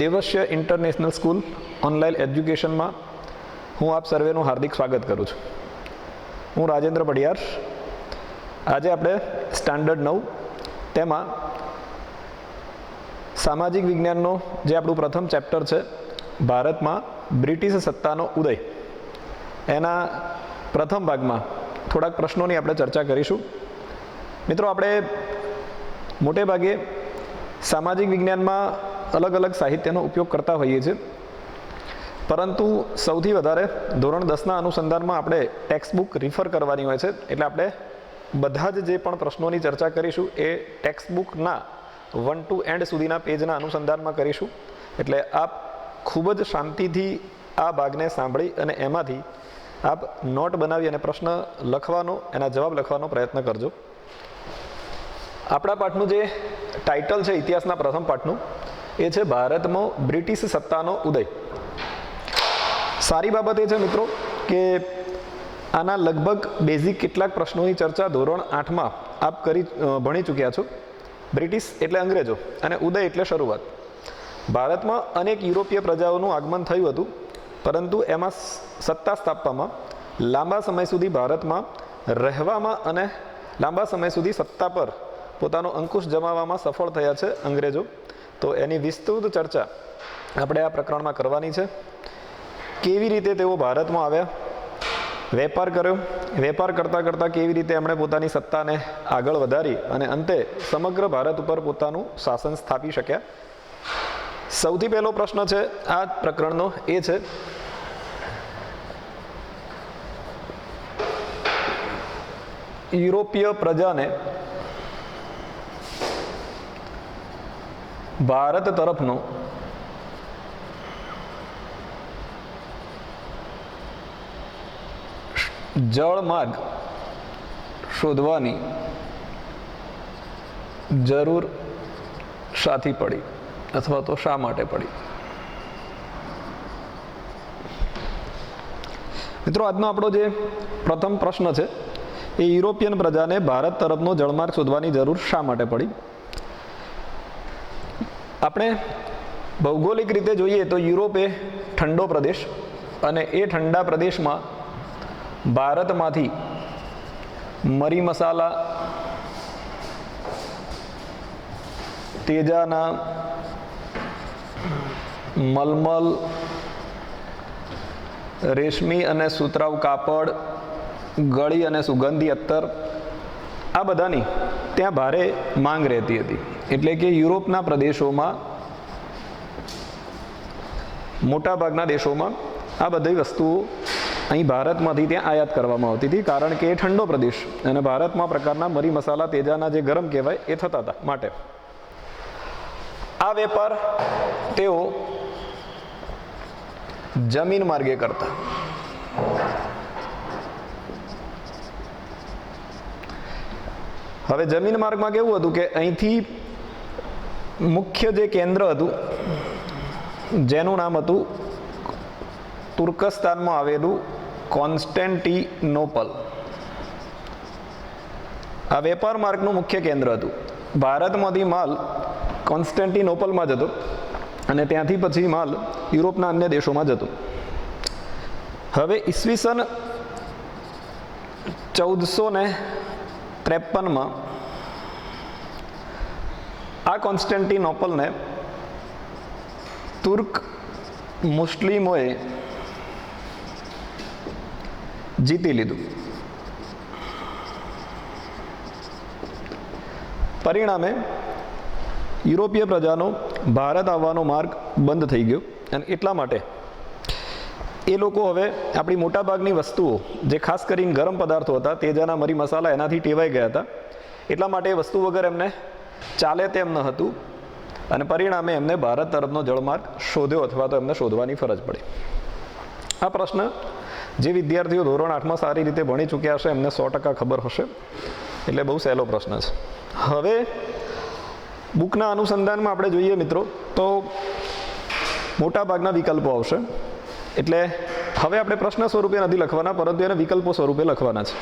Devasya international school online એજ્યુકેશનમાં હું આપ સર્વેનું હાર્દિક સ્વાગત કરું છું. હું રાજેન્દ્ર પડિયાર. આજે આપણે સ્ટાન્ડર્ડ 9 તેમાં સામાજિક વિજ્ઞાનનો જે આપણું પ્રથમ ચેપ્ટર છે ભારતમાં બ્રિટિશ સત્તાનો ઉદય, એના પ્રથમ ભાગમાં થોડાક પ્રશ્નોની આપણે ચર્ચા કરીશું. મિત્રો, આપણે મોટે ભાગે સામાજિક વિજ્ઞાનમાં અલગ અલગ સાહિત્યનો ઉપયોગ કરતા હોઈએ છીએ, પરંતુ સૌથી વધારે ધોરણ 10ના અનુસંધાનમાં આપણે ટેક્સ્ટ બુક રિફર કરવાની હોય છે. એટલે આપણે બધા જ જે પણ પ્રશ્નોની ચર્ચા કરીશું એ ટેક્સ્ટ બુકના 1 to એન્ડ સુધીના પેજના અનુસંધાનમાં કરીશું. એટલે આપ ખૂબ જ શાંતિથી આ ભાગને સાંભળી અને એમાંથી આપ નોટ બનાવી અને પ્રશ્ન લખવાનો, એના જવાબ લખવાનો પ્રયત્ન કરજો. આપણા પાઠનું જે ટાઇટલ છે ઇતિહાસના પ્રથમ પાઠનું, એ છે ભારતમાં બ્રિટિશ સત્તાનો ઉદય. સારી બાબત એ છે મિત્રો કે આના લગભગ બેઝિક કેટલાક પ્રશ્નોની ચર્ચા ધોરણ 8માં આપ ભણી ચૂક્યા છો. બ્રિટિશ એટલે અંગ્રેજો અને ઉદય એટલે શરૂઆત. ભારતમાં અનેક યુરોપીય પ્રજાઓનું આગમન થયું હતું, પરંતુ એમાં સત્તા સ્થાપવામાં લાંબા સમય સુધી ભારતમાં રહેવામાં અને લાંબા સમય સુધી સત્તા પર પોતાનો અંકુશ જમાવવામાં સફળ થયા છે અંગ્રેજો. તો એની વિસ્તૃત ચર્ચા આપણે આ પ્રકરણમાં કરવાની છે. કેવી રીતે તેઓ ભારતમાં આવ્યા, વેપાર કર્યો, વેપાર કરતાં કરતાં કેવી રીતે એમણે પોતાની સત્તાને આગળ વધારી અને અંતે સમગ્ર ભારત ઉપર પોતાનું શાસન સ્થાપી શક્યા. સૌથી પહેલો પ્રશ્ન છે આ પ્રકરણનો, એ છે યુરોપીય પ્રજાને ભારત તરફનો જળમાર્ગ શોધવાની જરૂર શાથી પડી અથવા તો શા માટે પડી? મિત્રો, આજનો આપણો જે પ્રથમ પ્રશ્ન છે એ યુરોપિયન પ્રજાને ભારત તરફનો જળમાર્ગ શોધવાની જરૂર શા માટે પડી? આપણે ભૌગોલિક રીતે જોઈએ તો યુરોપ એ ઠંડો પ્રદેશ, અને એ ઠંડા પ્રદેશમાં ભારતમાંથી મરી મસાલા, તેજાના, મલમલ, રેશમી અને સુતરાઉ કાપડ, ગળી અને સુગંધી અત્તર, આ બધાની ત્યાં ભારે માંગ રહેતી હતી. એટલે કે યુરોપના પ્રદેશોમાં, મોટાભાગના દેશોમાં આ બધી વસ્તુઓ અહીં ભારતમાંથી ત્યાં આયાત કરવામાં આવતી હતી, કારણ કે એ ઠંડો પ્રદેશ અને ભારતમાં પ્રકારના મરી મસાલા, તેજાના જે ગરમ કહેવાય એ થતા હતા. માટે આ વેપાર તેઓ જમીન માર્ગે કરતા. હવે જમીન માર્ગમાં કેવું હતું કે અહીંથી મુખ્ય જે કેન્દ્ર હતું, જેનું નામ હતું તુર્કસ્તાનમાં આવેલું કોન્સ્ટેન્ટિનોપલ, આ વેપાર માર્ગનું મુખ્ય કેન્દ્ર હતું. ભારતમાંથી માલ કોન્સ્ટેન્ટિનોપલમાં જતો અને ત્યાંથી પછી માલ યુરોપના અન્ય દેશોમાં જતો. હવે ઈસવીસન 1453માં આ કોન્સ્ટેન્ટિનોપલને તુર્ક મુસ્લિમોએ જીતી લીધું. પરિણામે યુરોપીય પ્રજાનો ભારત આવવાનો માર્ગ બંધ થઈ ગયો, અને એટલા માટે એ લોકો હવે આપણી મોટાભાગની વસ્તુઓ, જે ખાસ કરીને ગરમ પદાર્થો હતા, તેજાના, મરી મસાલા, એનાથી ટેવાઈ ગયા હતા. એટલા માટે એ વસ્તુ વગર એમને ચાલે તેમ ન હતું, અને પરિણામે એમને ભારત તરફનો જળમાર્ગ શોધ્યો અથવા તો એમને શોધવાની ફરજ પડી. આ પ્રશ્ન જે વિદ્યાર્થીઓ ધોરણ 8માં સારી રીતે ભણી ચૂક્યા હશે એમને 100% ખબર હશે. એટલે બહુ સહેલો પ્રશ્ન છે. હવે બુકના અનુસંધાનમાં આપણે જોઈએ મિત્રો તો મોટાભાગના વિકલ્પો આવશે. એટલે હવે આપણે પ્રશ્ન સ્વરૂપે નથી લખવાના, પરંતુ એને વિકલ્પો સ્વરૂપે લખવાના છે.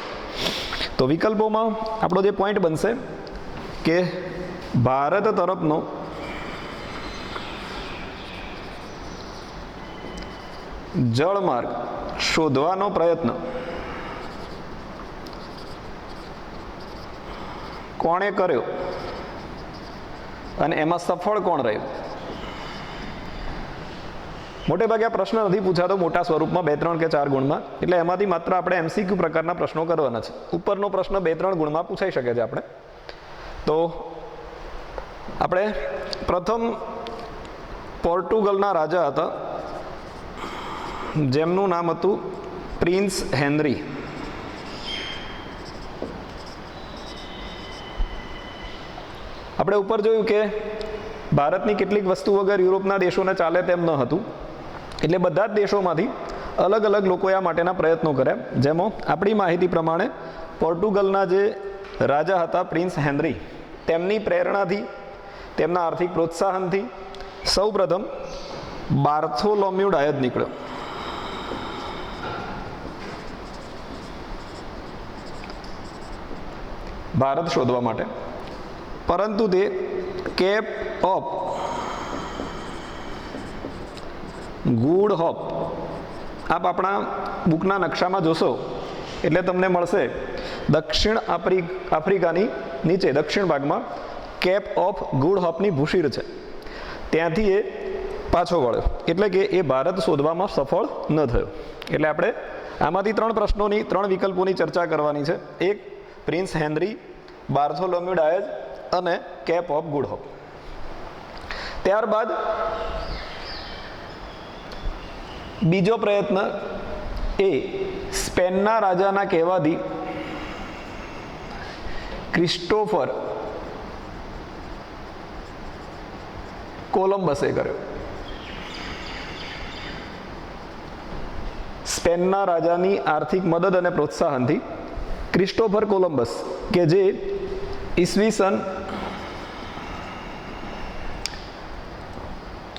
તો વિકલ્પોમાં આપણો જે પોઈન્ટ બનશે કે ભારત તરફનો જળમાર્ગ શોધવાનો પ્રયત્ન કોણે કર્યો અને એમાં સફળ કોણ રહ્યું? મોટે ભાગે આ પ્રશ્ન નથી પૂછાતો મોટા સ્વરૂપમાં 2, 3 કે 4 ગુણમાં, એટલે એમાંથી માત્ર આપણે MCQ પ્રકારના પ્રશ્નો કરવાના છે. ઉપરનો પ્રશ્ન 2, 3 ગુણમાં પૂછાઈ શકે છે આપણે. તો આપણે પ્રથમ પોર્ટુગલના રાજા હતા જેમનું નામ હતું પ્રિન્સ હેનરી. આપણે ઉપર જોયું કે ભારતની કેટલીક વસ્તુ વગર યુરોપના દેશોને ચાલે તેમ ન હતું, એટલે બધા જ દેશોમાંથી અલગ અલગ લોકોએ આ માટેના પ્રયત્નો કર્યા. જેમાં આપણી માહિતી પ્રમાણે પોર્ટુગલના જે રાજા હતા પ્રિન્સ હેનરી, તેમની પ્રેરણાથી, તેમના આર્થિક પ્રોત્સાહનથી સૌપ્રથમ બાર્થોલોમ્યુ ડાયઝ નીકળ્યો. ભારત શોધવા માટે, પરંતુ તે કેપ ઓફ ગુડ હોપ, આપ આપણા બુકના નકશામાં જોશો એટલે તમને મળશે દક્ષિણ આફ્રિકાની નીચે દક્ષિણ ભાગમાં કેપ ઓફ ગુડ હોપની ભૂશીર છે, ત્યાંથી એ પાછો વળ્યો, એટલે કે એ ભારત શોધવામાં સફળ ન થયો. એટલે આપણે આમાંથી 3 પ્રશ્નોની 3 વિકલ્પોની ચર્ચા કરવાની છે. એક પ્રિન્સ હેનરી, બાર્થોલોમ્યુ ડાયઝ અને કેપ ઓફ ગુડ હોપ. ત્યારબાદ બીજો પ્રયત્ન એ સ્પેનના રાજાના કહેવાથી ક્રિસ્ટોફર કોલંબસે કર્યો. સ્પેનના રાજાની આર્થિક મદદ અને પ્રોત્સાહનથી ક્રિસ્ટોફર કોલંબસ, કે જે ઈસવીસન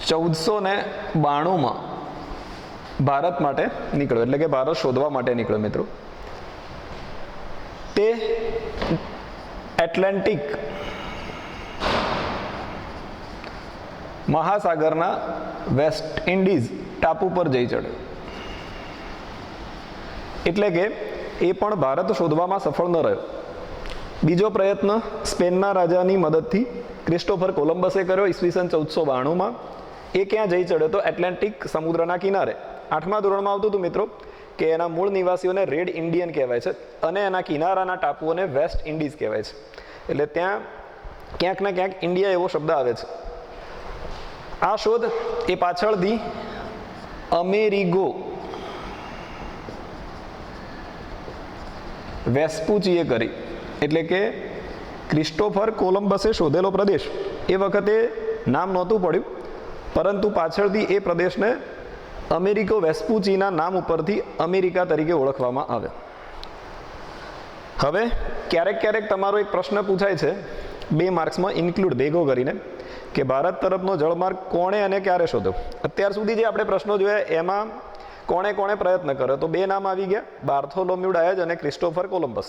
1492 ભારત માટે નીકળ્યો, એટલે કે ભારત શોધવા માટે નીકળ્યો મિત્રો. તે એટલાન્ટિક મહાસાગરના વેસ્ટ ઇન્ડિઝ ટાપુ પર જઈ ચડ્યો, એટલે કે એ પણ ભારત શોધવામાં સફળ ન રહ્યો. બીજો પ્રયત્ન સ્પેનના રાજાની મદદથી ક્રિસ્ટોફર કોલંબસે કર્યો ઈસવીસન 1492. એ ક્યાં જઈ ચડ્યો તો એટલાન્ટિક સમુદ્રના કિનારે. 8મા ધોરણમાં આવતું હતું મિત્રો કે એના મૂળ નિવાસીઓને રેડ ઇન્ડિયન કહેવાય છે અને એના કિનારાના ટાપુઓને વેસ્ટ ઇન્ડિઝ કહેવાય છે, એટલે ત્યાં ક્યાંક ને ક્યાંક ઇન્ડિયા એવો શબ્દ આવે છે. આ શોધ એ પાછળથી અમેરિગો વેસ્પુચીએ કરી, એટલે કે ક્રિસ્ટોફર કોલંબસે શોધેલો પ્રદેશ એ વખતે નામ નહોતું પડ્યું, પરંતુ પાછળથી એ પ્રદેશને અમેરિકો વેસ્પુચીના નામ ઉપરથી અમેરિકા તરીકે ઓળખવામાં આવ્યો. હવે ક્યારેક ક્યારેક તમારો એક પ્રશ્ન પૂછાય છે 2 માર્ક્સમાં ઇન્ક્લુડ ભેગો કરીને, કે ભારત તરફનો જળમાર્ગ કોણે અને ક્યારે શોધ્યો. અત્યાર સુધી જે આપણે પ્રશ્નો જોયા એમાં કોણે કોણે પ્રયત્ન કર્યો, તો 2 નામ આવી ગયા, બાર્થોલોમ્યુ ડાયઝ અને ક્રિસ્ટોફર કોલંબસ.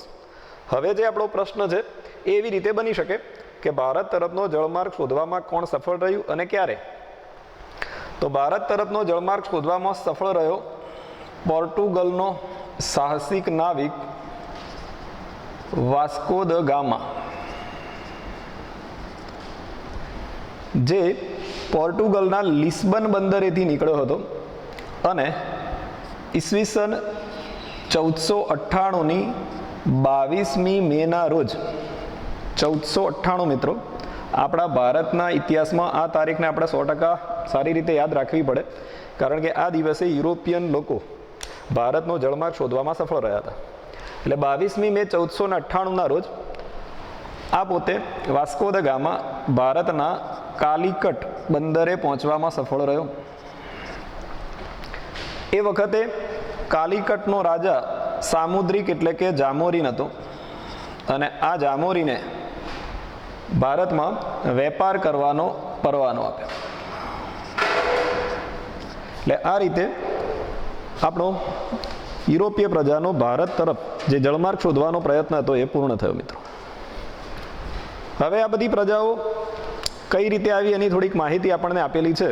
હવે જે આપણો પ્રશ્ન છે એ એવી રીતે બની શકે કે ભારત તરફનો જળમાર્ગ શોધવામાં કોણ સફળ રહ્યું અને ક્યારે. તો ભારત તરફનો જળમાર્ગ શોધવામાં સફળ રહ્યો પોર્ટુગલનો સાહસિક નાવિક વાસ્કો દ ગામા, જે પોર્ટુગલના લિસ્બન બંદરેથી નીકળ્યો હતો અને ઈસવીસન 1498ની 22મી મેના રોજ 1498 મિત્રો, આપણા ભારતના ઇતિહાસમાં આ તારીખને આપણે 100% સારી રીતે યાદ રાખવી પડે, કારણ કે આ દિવસે યુરોપિયન લોકો ભારતનો જળમાર્ગ શોધવામાં સફળ રહ્યા હતા. એટલે 22મી મે 1498ના રોજ આ પોતે વાસ્કો દ ગામા ભારતના કાલિકટ બંદરે પહોંચવામાં સફળ રહ્યો. એ વખતે કાલિકટનો રાજા સામુદ્રિક એટલે કે જામોરીન હતો અને આ જામોરીને ભારતમાં વેપાર કરવાનો પરવાનો આપ્યો. એટલે આ રીતે આપણો યુરોપીય પ્રજાનો ભારત તરફ જે જળમાર્ગ શોધવાનો પ્રયત્ન હતો એ પૂર્ણ થયો મિત્રો. હવે આ બધી પ્રજાઓ કઈ રીતે આવી એની થોડીક માહિતી આપણને આપેલી છે.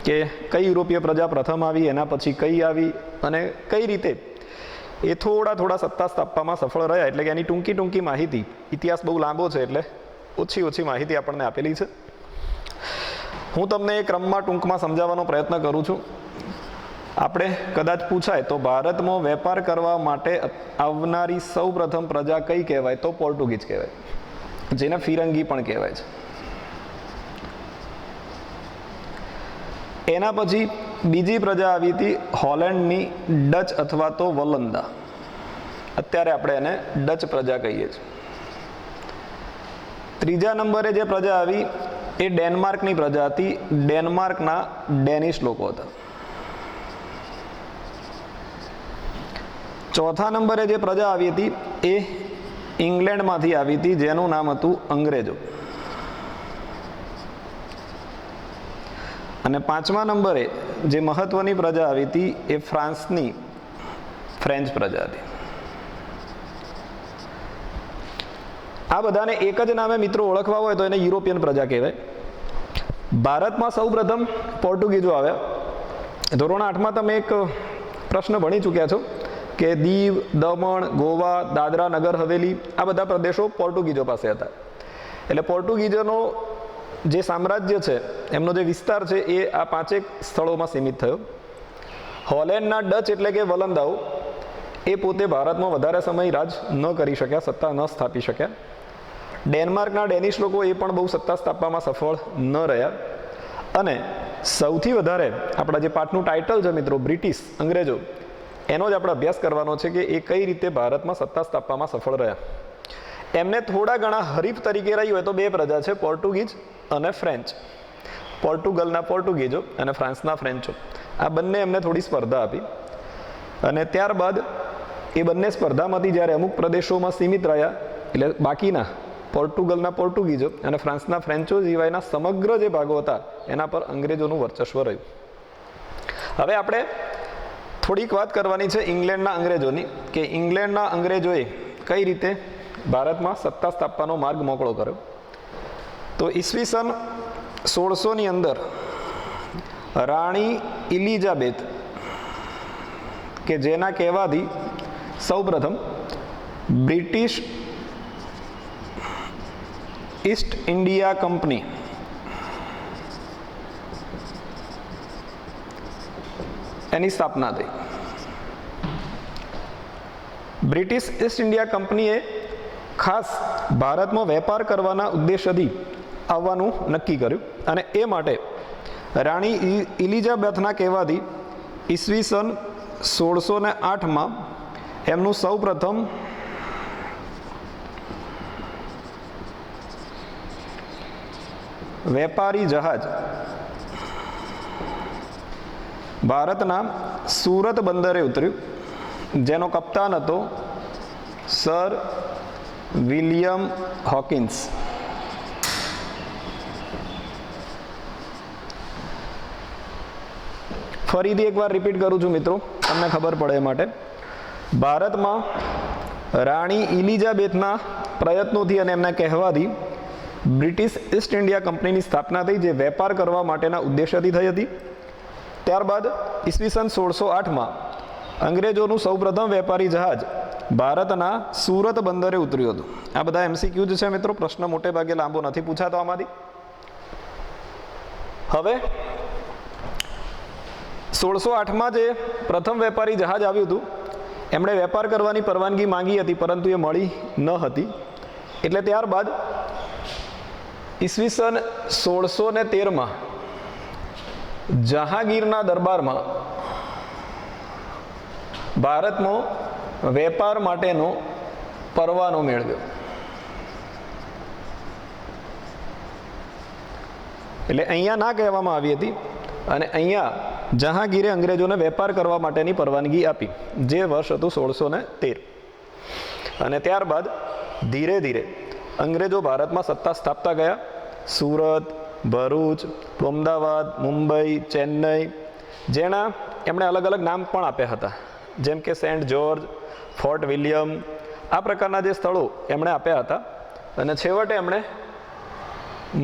કે કઈ યુરોપીય પ્રજા પ્રથમ આવી, એના પછી કઈ આવી અને કઈ રીતે એ થોડા સત્તા સ્થાપવામાં સફળ રહ્યા. એટલે કે એની ટૂંકી માહિતી, ઇતિહાસ બહુ લાંબો છે એટલે ઓછી માહિતી આપણને આપેલી છે. હું તમને એ ક્રમમાં ટૂંકમાં સમજાવવાનો પ્રયત્ન કરું છું. આપણે કદાચ પૂછાય તો ભારતમાં વેપાર કરવા માટે આવનારી સૌ પ્રથમ પ્રજા કઈ કહેવાય? તો પોર્ટુગીઝ કહેવાય, જેને ફિરંગી પણ કહેવાય છે. એના પછી બીજી પ્રજા આવી હતી હોલેન્ડની ડચ અથવા તો વલંદા. અત્યારે આપણે એને ડચ પ્રજા કહીએ છીએ. ત્રીજા નંબરે જે પ્રજા આવી એ ડેનમાર્કની પ્રજા હતી. ડેનમાર્કના ડેનિશ લોકો હતા. ચોથા નંબરે જે પ્રજા આવી હતી એ ઇંગ્લેન્ડમાંથી આવી હતી, જેનું નામ હતું અંગ્રેજો. અને પાંચમા નંબરે જે મહત્વની પ્રજા આવી હતી એ ફ્રાન્સની ફ્રેન્ચ પ્રજા હતી. આ બધાને એક જ નામે મિત્રો ઓળખવા હોય તો એને યુરોપિયન પ્રજા કહેવાય. ભારતમાં સૌ પ્રથમ પોર્ટુગીઝો આવ્યા. ધોરણ 8માં તમે એક પ્રશ્ન ભણી ચૂક્યા છો કે દીવ, દમણ, ગોવા, દાદરા, નગર હવેલી આ બધા પ્રદેશો પોર્ટુગીઝો પાસે હતા. એટલે પોર્ટુગીઝોનો જે સામ્રાજ્ય છે, એમનો જે વિસ્તાર છે એ આ 5 સ્થળોમાં સીમિત થયો. હોલેન્ડના ડચ એટલે કે વલંદાઓ એ પોતે ભારતમાં વધારે સમય રાજ ન કરી શક્યા, સત્તા ન સ્થાપી શક્યા. ડેનમાર્કના ડેનિશ લોકો એ પણ બહુ સત્તા સ્થાપવામાં સફળ ન રહ્યા. અને સૌથી વધારે આપણા જે પાઠનું ટાઇટલ છે મિત્રો, બ્રિટિશ, અંગ્રેજો, એનો જ આપણે અભ્યાસ કરવાનો છે કે એ કઈ રીતે ભારતમાં સત્તા સ્થાપવામાં સફળ રહ્યા. એમને થોડા ઘણા હરીફ તરીકે રહી હોય તો બે પ્રજા છે, પોર્ટુગીઝ અને ફ્રેન્ચ. પોર્ટુગલના પોર્ટુગીઝો અને ફ્રાન્સના ફ્રેન્ચો, આ બંને એમને થોડી સ્પર્ધા આપી. અને ત્યારબાદ એ બંને સ્પર્ધામાંથી જ્યારે અમુક પ્રદેશોમાં સીમિત રહ્યા, એટલે બાકીના પોર્ટુગલના પોર્ટુગીઝો અને ફ્રાન્સના ફ્રેન્ચો સિવાયના સમગ્ર જે ભાગો હતા એના પર અંગ્રેજોનું વર્ચસ્વ રહ્યું. હવે આપણે થોડીક વાત કરવાની છે ઇંગ્લેન્ડના અંગ્રેજોની, કે ઇંગ્લેન્ડના અંગ્રેજોએ કઈ રીતે ભારતમાં સત્તા સ્થાપવાનો માર્ગ મોકળો કર્યો. તો ઈસવીસન 1600ની અંદર રાણી ઇલિઝાબેથ, કે જેના કહેવાથી સૌપ્રથમ બ્રિટિશ ઈસ્ટ ઇન્ડિયા કંપની એની સ્થાપના થઈ. બ્રિટિશ ઈસ્ટ ઇન્ડિયા કંપનીએ ખાસ ભારતમાં વેપાર કરવાના ઉદ્દેશ્યથી આવવાનું નક્કી કર્યું. અને એ માટે રાણી ઇલિઝાબેથના કહેવાથી ઈસવીસન 1608માં એમનું સૌપ્રથમ વેપારી જહાજ ભારતના સુરત બંદરે ઉતર્યું, જેનો કપ્તાન હતો સર વિલિયમ હોકિન્સ. ફરીથી એકવાર રિપીટ કરું છું મિત્રો, તમને ખબર પડે એ માટે. ભારતમાં રાણી ઇલિઝાબેથના પ્રયત્નોથી અને એમના કહેવાથી બ્રિટિશ ઈસ્ટ ઇન્ડિયા કંપનીની સ્થાપના થઈ, જે વેપાર કરવા માટેના ઉદ્દેશ્યથી થઈ હતી. ત્યારબાદ ઈસવીસન 1608માં અંગ્રેજોનું સૌપ્રથમ વેપારી જહાજ ભારતના સુરત બંદરે ઉતર્યું હતું. આ બધા MCQ છે મિત્રો, પ્રશ્ન મોટે ભાગે લાંબો નથી પૂછાતો આમાંથી. હવે 1608માં જે પ્રથમ વેપારી જહાજ આવ્યું હતું, એમણે વેપાર કરવાની પરવાનગી માંગી હતી, પરંતુ એ મળી ન હતી. એટલે ત્યારબાદ ઈસવીસન 1613માં જહાંગીરના દરબારમાં ભારતમાં વેપાર માટેનો પરવાનો મેળવ્યો. એટલે અહીંયા ના કહેવામાં આવી હતી, અને અહીંયા જહાંગીરે અંગ્રેજોને વેપાર કરવા માટેની પરવાનગી આપી, જે વર્ષ હતું 1613. અને ત્યારબાદ ધીરે ધીરે અંગ્રેજો ભારતમાં સત્તા સ્થાપતા ગયા. સુરત, ભરૂચ, અમદાવાદ, મુંબઈ, ચેન્નઈ, જેના એમણે અલગ અલગ નામ પણ આપ્યા હતા, જેમ કે સેન્ટ જ્યોર્જ, ફોર્ટ વિલિયમ, આ પ્રકારના જે સ્થળો એમણે આપ્યા હતા. અને છેવટે એમણે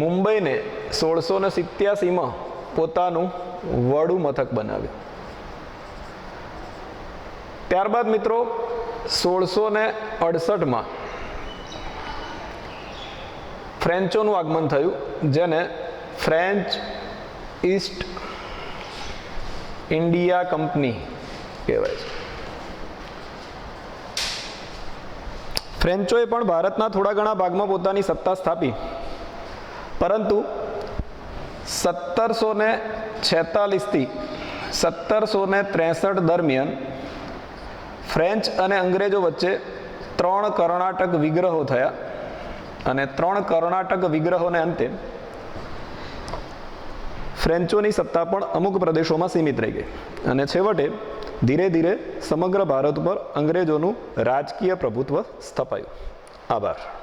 મુંબઈને 1687માં પોતાનું વડું મથક બનાવ્યું. ત્યારબાદ મિત્રો 1668માં ફ્રેન્ચોનું આગમન થયું, જેને ફ્રેન્ચ ઈસ્ટ ઇન્ડિયા કંપની કહેવાય છે. ફ્રેન્ચોએ પણ ભારતના થોડા ઘણા ભાગમાં પોતાની સત્તા સ્થાપી, પરંતુ 1746 થી 1763 દરમિયાન ફ્રેન્ચ અને અંગ્રેજો વચ્ચે 3 કર્ણાટક વિગ્રહો થયા અને 3 કર્ણાટક વિગ્રહોને અંતે ફ્રેન્ચોની સત્તા પણ અમુક પ્રદેશોમાં સીમિત રહી ગઈ અને છેવટે ધીરે ધીરે સમગ્ર ભારત પર અંગ્રેજોનું રાજકીય પ્રભુત્વ સ્થપાયું. આભાર.